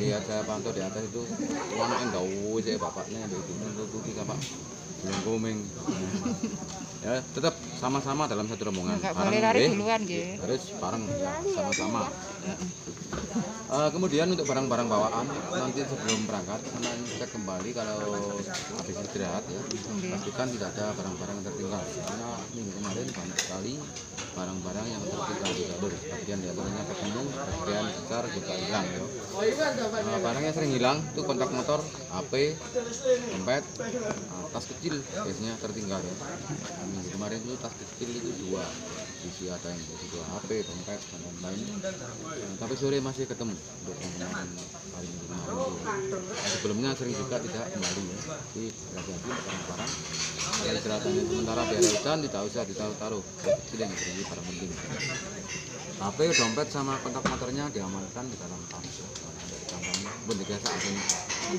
lihat saya pantau di atas itu uang enggak saya bapaknya itu tuh kita Pak belum komeng. Ya tetap sama-sama dalam satu rombongan. Enggak boleh lari duluan nggih. Harus bareng ya sama-sama. Kemudian untuk barang-barang bawaan nanti sebelum berangkat sampean cek kembali kalau habis istirahat ya. Pastikan tidak ada barang-barang yang tertinggal. Karena minggu kemarin banyak sekali barang-barang yang tertinggal di jalur. Bagian di antaranya ketemu, bagian besar juga hilang ya. Barang yang sering hilang itu kontak motor, HP, dompet, tas kecil biasanya tertinggal ya. Minggu kemarin itu tas kecil itu 2 isi ada yang isi 2 HP, dompet dan lain-lain. Tapi sore masih ketemu untuk yang hari minggu kemarin itu. Sebelumnya sering juga tidak kembali ya. Jadi hati-hati barang-barang. Kalau istirahatnya sementara biar hujan tidak usah ditaruh-taruh. Kecil yang beri barang penting. HP, dompet sama kontak motornya diamankan di dalam tas. Pun biasa ada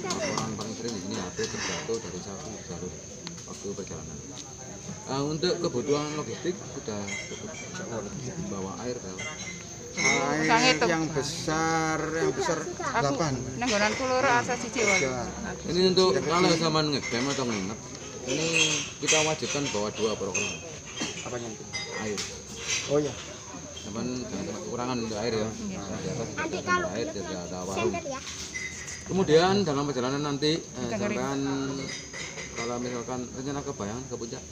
laporan paling sering di sini HP terjatuh dari satu jalur waktu perjalanan. Untuk kebutuhan logistik sudah cukup bawa air ya. Air yang besar 8. Nenggonan kulur asa siji wae. Ini untuk kalau zaman ngecamp atau nginep, ini kita wajibkan bawa 2 program. Apanya itu? Air. Oh ya. Cuman jangan kekurangan untuk air ya. Di atas tidak ada air, tidak ada warung. Kemudian dalam perjalanan nanti sampean kalau misalkan rencana ke Bayangan ke Puncak.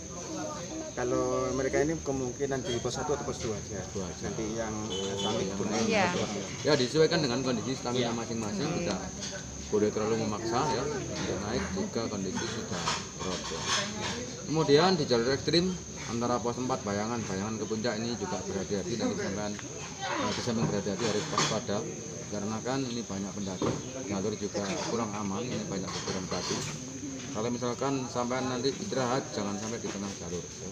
Kalau mereka ini kemungkinan di pos 1 atau pos 2 aja. Nanti yang sampai pun ya disesuaikan dengan kondisi stamina masing-masing, tidak boleh terlalu memaksa ya. Untuk naik jika kondisi sudah drop ya. Kemudian di jalur ekstrim antara pos 4 Bayangan ke Puncak ini juga berhati-hati, nanti sampean di samping berhati-hati harus waspada karena kan ini banyak pendaki, jalur juga kurang aman, ini banyak guguran batu. Kalau misalkan sampean nanti istirahat jangan sampai di tengah jalur ya.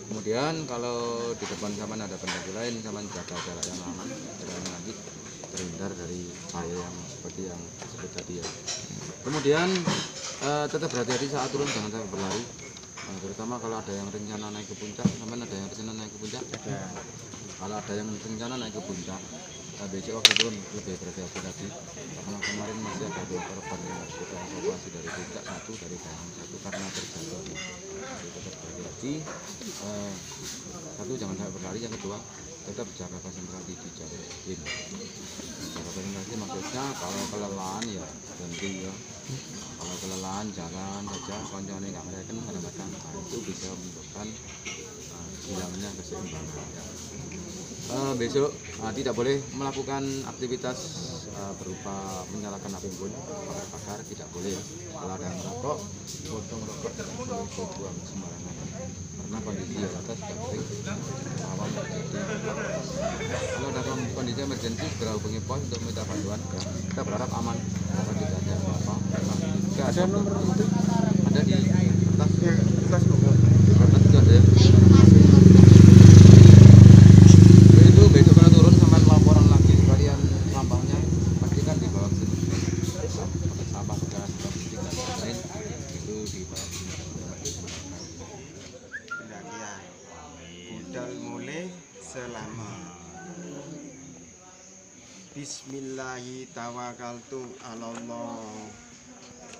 Kemudian kalau di depan sampean ada pendaki lain, sampean jaga jarak yang aman supaya nanti terhindar dari bahaya yang seperti yang disebut tadi ya. Kemudian tetap berhati-hati saat turun, jangan sampai berlari. Terutama kalau ada yang rencana naik ke puncak, sampean ada yang rencana naik ke puncak? Kalau ada yang rencana naik ke puncak, besok waktu turun lebih berhati-hati lagi. Karena kemarin masih ada 2 korban yang harus kita evakuasi dari puncak, 1 dari Bayangan 1 karena terjatuh. Jadi tetap berhati-hati. 1 jangan sampai berlari, yang kedua tetap jaga konsentrasi di jalur ekstrim. Jaga konsentrasi maksudnya kalau kelelahan ya berhenti ya. Kalau kelelahan jalan saja, koncone nggak ngereken kadang-kadang itu bisa menyebabkan hilangnya keseimbangan ya. Besok tidak boleh melakukan aktivitas berupa menyalakan api unggun, bakar-bakar, tidak boleh. Kalau ada yang merokok, potong rokok tidak boleh dibuang sembarangan karena kondisi di atas sudah kering, rawan terjadi. Kalau ada kondisi emergensi segera hubungi pos untuk minta bantuan ya. Kita berharap aman, karena tidak ada apa-apa. Ada nomor itu? Ada di atas Ya, atas nomor. atas itu ada ya. Besok kalau turun sampai laporan lagi sekalian sampahnya pastikan di bawah sini. Pakai sampah bekas plastik dan lain itu di bawah sini. Pendakian budal mulai selama Bismillahi tawakkaltu ala Allah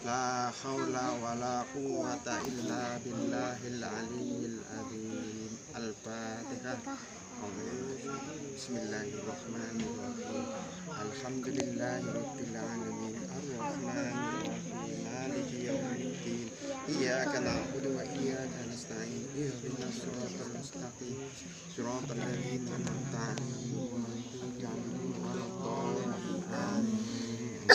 la haula wala quwwata illa billahil aliyyil azim. Al-Fatihah. Bismillahirrahmanirrahim. Alhamdulillahirabbil alamin. Arrahmanirrahim. Maliki yaumiddin. Iyyaka na'budu wa iyyaka nasta'in. Ihdinas siratal mustaqim. Siratal ladzina an'amta 'alaihim ghairil maghdubi 'alaihim waladdallin.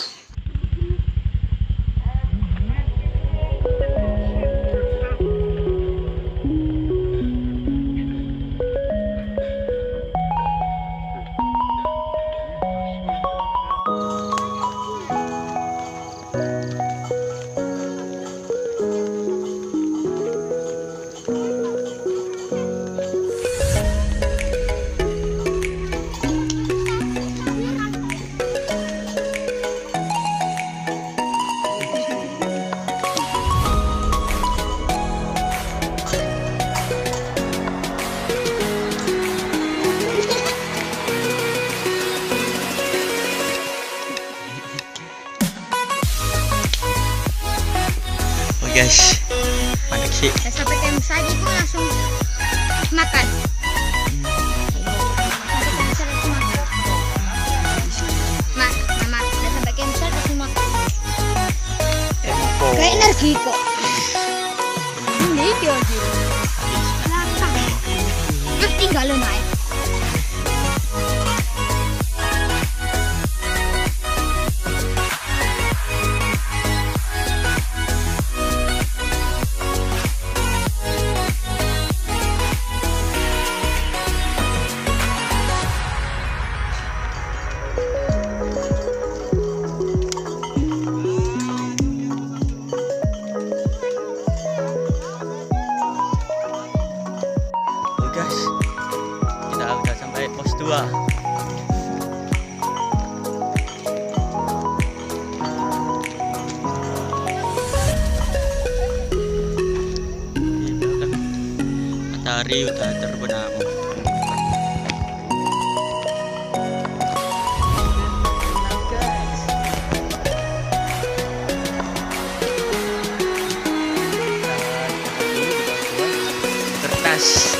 Makan. Mama, udah sampai cancel terus makan. Kayak energi kok. Ini dia aja. Lapang. Terus tinggalin aja. Guys, kita udah sampai pos 2. Di belakang matahari udah terbenam. Kertas.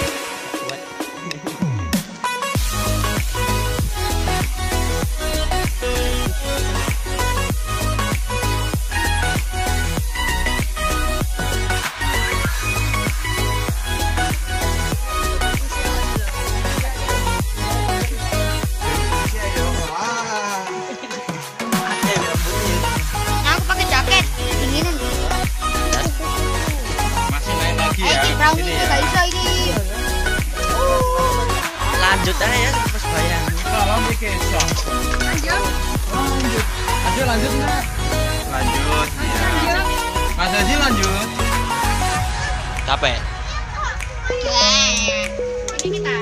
Aku pakai jaket. Dinginan. Masih naik lagi ya. Perahu ini nggak bisa ini. Lanjut aja ya pas bayangnya. Lanjut. Lanjut nggak? Lanjut ya. Mas Haji lanjut. Capek. Ini kita.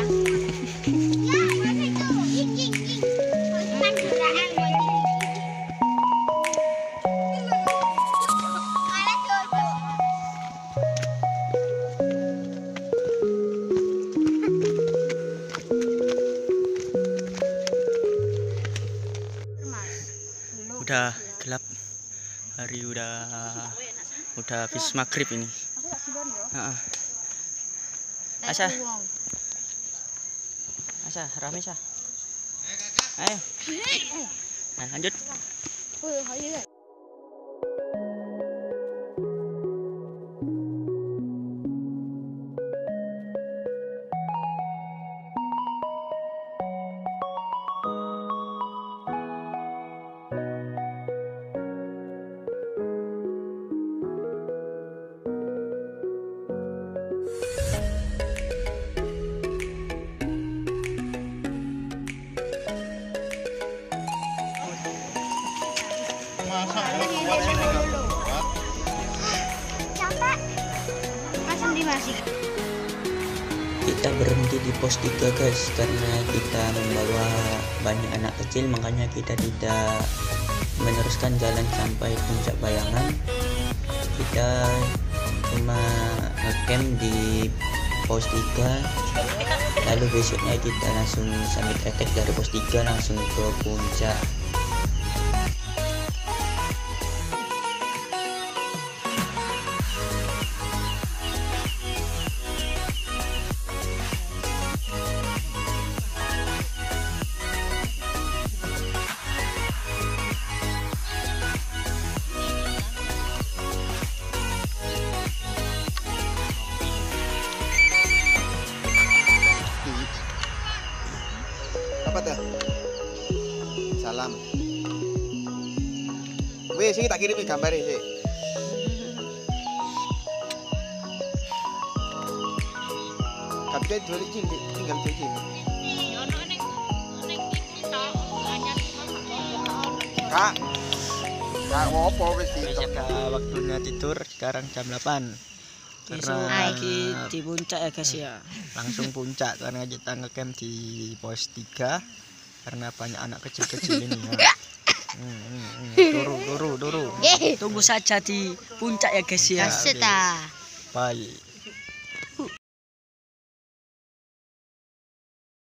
Udah gelap, hari udah habis maghrib ini. Asa rame sah. Ayo, nah, lanjut. Kita berhenti di pos 3 guys, karena kita membawa banyak anak kecil, makanya kita tidak meneruskan jalan sampai puncak Bayangan. Kita cuma ngecamp di pos 3, lalu besoknya kita langsung summit attack dari pos 3 langsung ke puncak. Apa tuh? Salam. Wih, sini tak kirim gambarnya sih. Tapi dua cilik tinggal cilik. Kak, apa wis Waktunya tidur sekarang jam 8. Karena lagi di puncak ya guys ya. Langsung puncak karena kita ngecamp di pos 3 karena banyak anak kecil-kecil ini ya. Turu. Tunggu saja di puncak ya guys ya. Baik.